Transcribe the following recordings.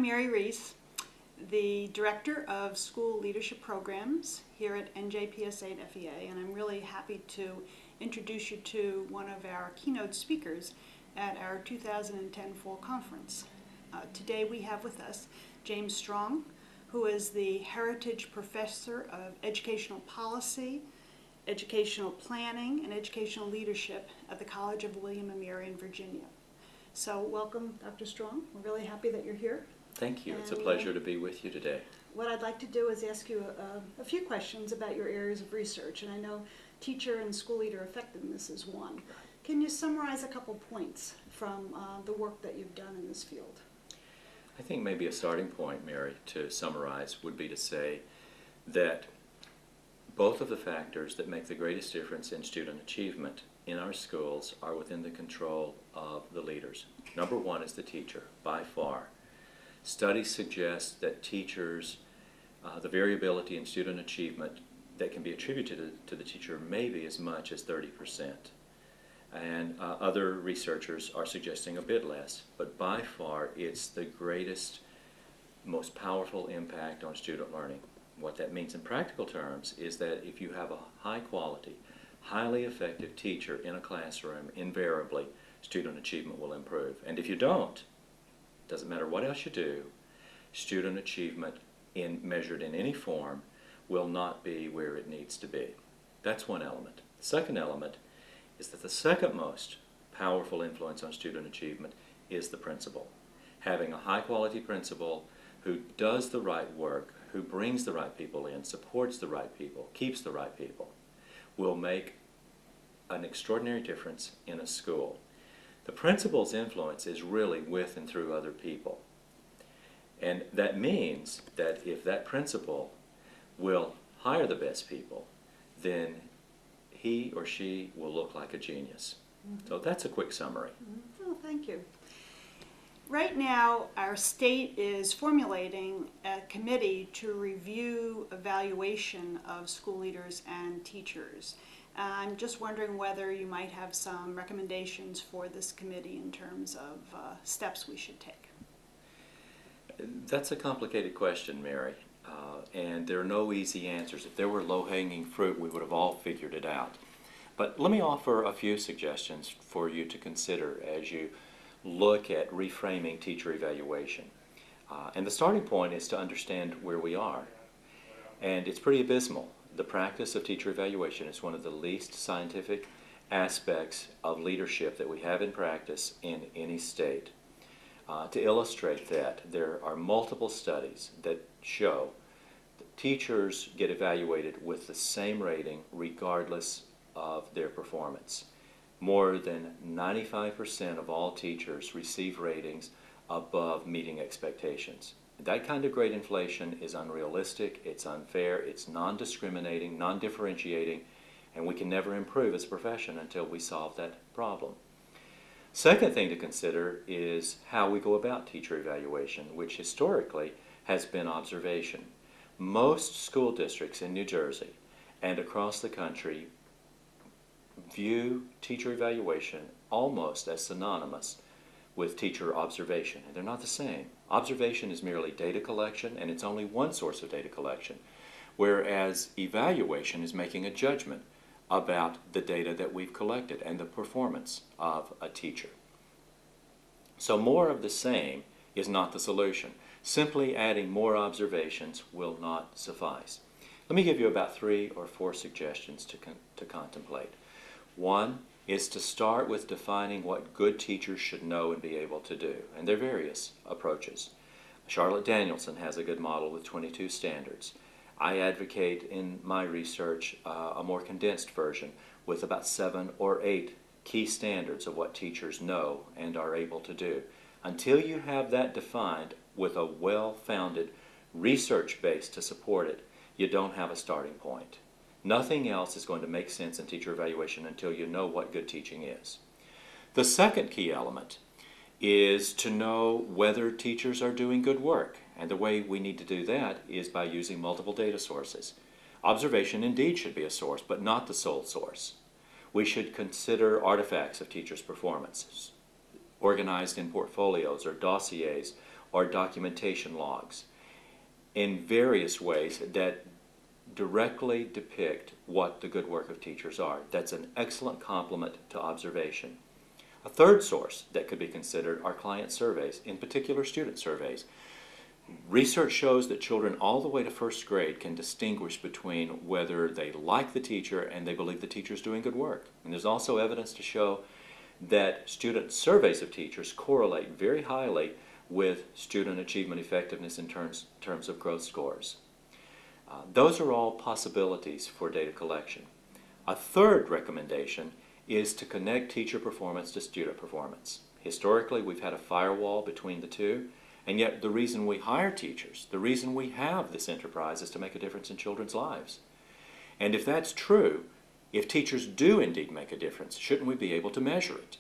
I'm Mary Reese, the Director of School Leadership Programs here at NJPS8 FEA, and I'm really happy to introduce you to one of our keynote speakers at our 2010 Fall Conference. Today we have with us James Strong, who is the Heritage Professor of Educational Policy, Educational Planning, and Educational Leadership at the College of William & Mary in Virginia. So welcome, Dr. Strong. We're really happy that you're here. Thank you. It's a pleasure to be with you today. What I'd like to do is ask you a few questions about your areas of research, and I know teacher and school leader effectiveness is one. Can you summarize a couple points from the work that you've done in this field? I think maybe a starting point, Mary, to summarize would be to say that both of the factors that make the greatest difference in student achievement in our schools are within the control of the leaders. Number one is the teacher, by far. Studies suggest that teachers, the variability in student achievement that can be attributed to the teacher may be as much as 30%. And other researchers are suggesting a bit less, but by far it's the greatest, most powerful impact on student learning. What that means in practical terms is that if you have a high quality, highly effective teacher in a classroom, invariably student achievement will improve. And if you don't, doesn't matter what else you do, student achievement measured in any form will not be where it needs to be. That's one element. The second element is that the second most powerful influence on student achievement is the principal. Having a high quality principal who does the right work, who brings the right people in, supports the right people, keeps the right people, will make an extraordinary difference in a school. The principal's influence is really with and through other people. And that means that if that principal will hire the best people, then he or she will look like a genius. Mm-hmm. So that's a quick summary. Mm-hmm. Oh, thank you. Right now, our state is formulating a committee to review evaluation of school leaders and teachers. I'm just wondering whether you might have some recommendations for this committee in terms of steps we should take. That's a complicated question, Mary, and there are no easy answers. If there were low-hanging fruit, we would have all figured it out. But let me offer a few suggestions for you to consider as you look at reframing teacher evaluation. And the starting point is to understand where we are. And it's pretty abysmal. The practice of teacher evaluation is one of the least scientific aspects of leadership that we have in practice in any state. To illustrate that, there are multiple studies that show that teachers get evaluated with the same rating regardless of their performance. More than 95% of all teachers receive ratings above meeting expectations. That kind of grade inflation is unrealistic, it's unfair, it's non-discriminating, non-differentiating, and we can never improve as a profession until we solve that problem. Second thing to consider is how we go about teacher evaluation, which historically has been observation. Most school districts in New Jersey and across the country view teacher evaluation almost as synonymous with teacher observation, and they're not the same. Observation is merely data collection, and it's only one source of data collection, whereas evaluation is making a judgment about the data that we've collected and the performance of a teacher. So more of the same is not the solution. Simply adding more observations will not suffice. Let me give you about 3 or 4 suggestions to contemplate. One is to start with defining what good teachers should know and be able to do, and there are various approaches. Charlotte Danielson has a good model with 22 standards. I advocate in my research a more condensed version with about 7 or 8 key standards of what teachers know and are able to do. Until you have that defined with a well-founded research base to support it, you don't have a starting point. Nothing else is going to make sense in teacher evaluation until you know what good teaching is. The second key element is to know whether teachers are doing good work. And the way we need to do that is by using multiple data sources. Observation indeed should be a source, but not the sole source. We should consider artifacts of teachers' performances, organized in portfolios or dossiers or documentation logs in various ways that directly depict what the good work of teachers are. That's an excellent complement to observation. A third source that could be considered are client surveys, in particular student surveys. Research shows that children all the way to first grade can distinguish between whether they like the teacher and they believe the teacher is doing good work. And there's also evidence to show that student surveys of teachers correlate very highly with student achievement effectiveness in terms of growth scores. Those are all possibilities for data collection. A third recommendation is to connect teacher performance to student performance. Historically, we've had a firewall between the two, and yet the reason we hire teachers, the reason we have this enterprise is to make a difference in children's lives. And if that's true, if teachers do indeed make a difference, shouldn't we be able to measure it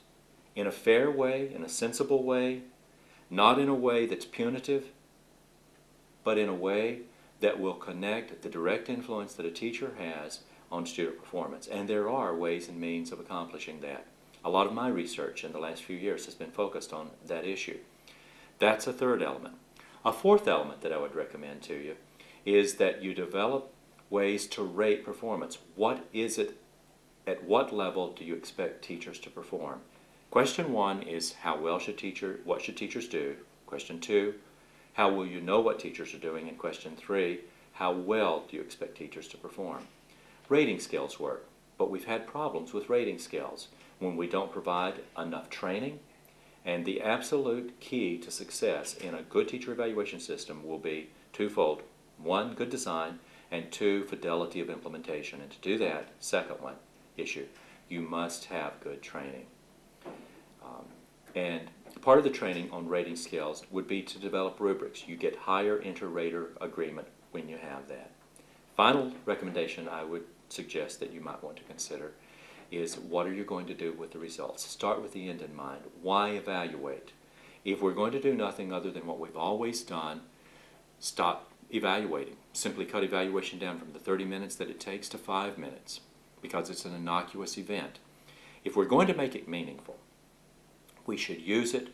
in a fair way, in a sensible way, not in a way that's punitive, but in a way that will connect the direct influence that a teacher has on student performance? And there are ways and means of accomplishing that. A lot of my research in the last few years has been focused on that issue. That's a third element. A fourth element that I would recommend to you is that you develop ways to rate performance. What is it, at what level do you expect teachers to perform? Question one is what should teachers do? Question two, how will you know what teachers are doing? And question three, how well do you expect teachers to perform? Rating scales work, but we've had problems with rating scales when we don't provide enough training. And the absolute key to success in a good teacher evaluation system will be twofold. One, good design, and two, fidelity of implementation. And to do that, second one issue, you must have good training. And part of the training on rating scales would be to develop rubrics. You get higher inter-rater agreement when you have that. Final recommendation I would suggest that you might want to consider is, what are you going to do with the results? Start with the end in mind. Why evaluate? If we're going to do nothing other than what we've always done, stop evaluating. Simply cut evaluation down from the 30 minutes that it takes to 5 minutes, because it's an innocuous event. If we're going to make it meaningful, we should use it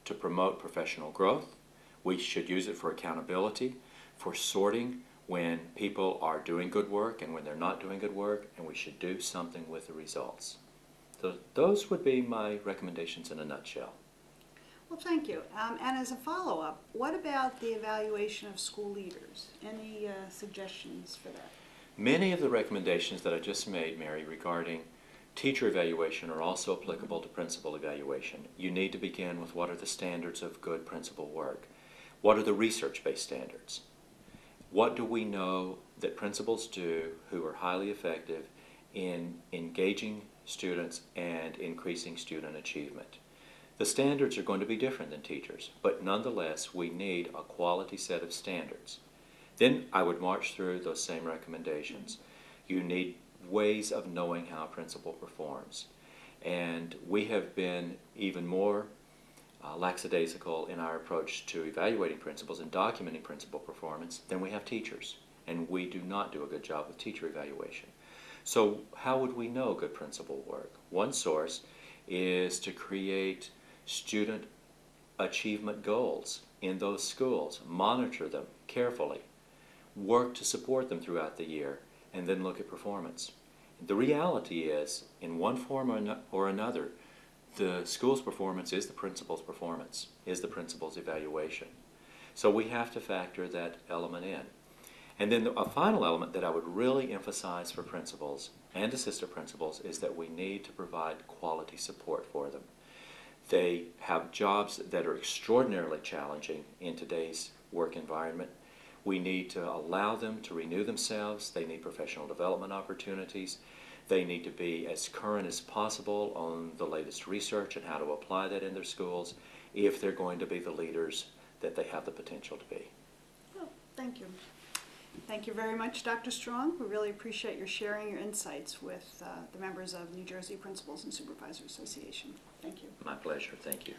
to promote professional growth. We should use it for accountability, for sorting when people are doing good work and when they're not doing good work, and we should do something with the results. So those would be my recommendations in a nutshell. Well, thank you. And as a follow-up, what about the evaluation of school leaders? Any suggestions for that? Many of the recommendations that I just made, Mary, regarding teacher evaluation are also applicable to principal evaluation. You need to begin with, what are the standards of good principal work? What are the research-based standards? What do we know that principals do who are highly effective in engaging students and increasing student achievement? The standards are going to be different than teachers, but nonetheless we need a quality set of standards. Then I would march through those same recommendations. You need ways of knowing how a principal performs. And we have been even more lackadaisical in our approach to evaluating principals and documenting principal performance than we have teachers. And we do not do a good job with teacher evaluation. So how would we know good principal work? One source is to create student achievement goals in those schools, monitor them carefully, work to support them throughout the year, and then look at performance. The reality is, in one form or another, the school's performance is the principal's performance, is the principal's evaluation. So we have to factor that element in. And then a final element that I would really emphasize for principals and assistant principals is that we need to provide quality support for them. They have jobs that are extraordinarily challenging in today's work environment. We need to allow them to renew themselves. They need professional development opportunities. They need to be as current as possible on the latest research and how to apply that in their schools if they're going to be the leaders that they have the potential to be. Oh, thank you. Thank you very much, Dr. Strong. We really appreciate your sharing your insights with the members of New Jersey Principals and Supervisors Association. Thank you. My pleasure. Thank you.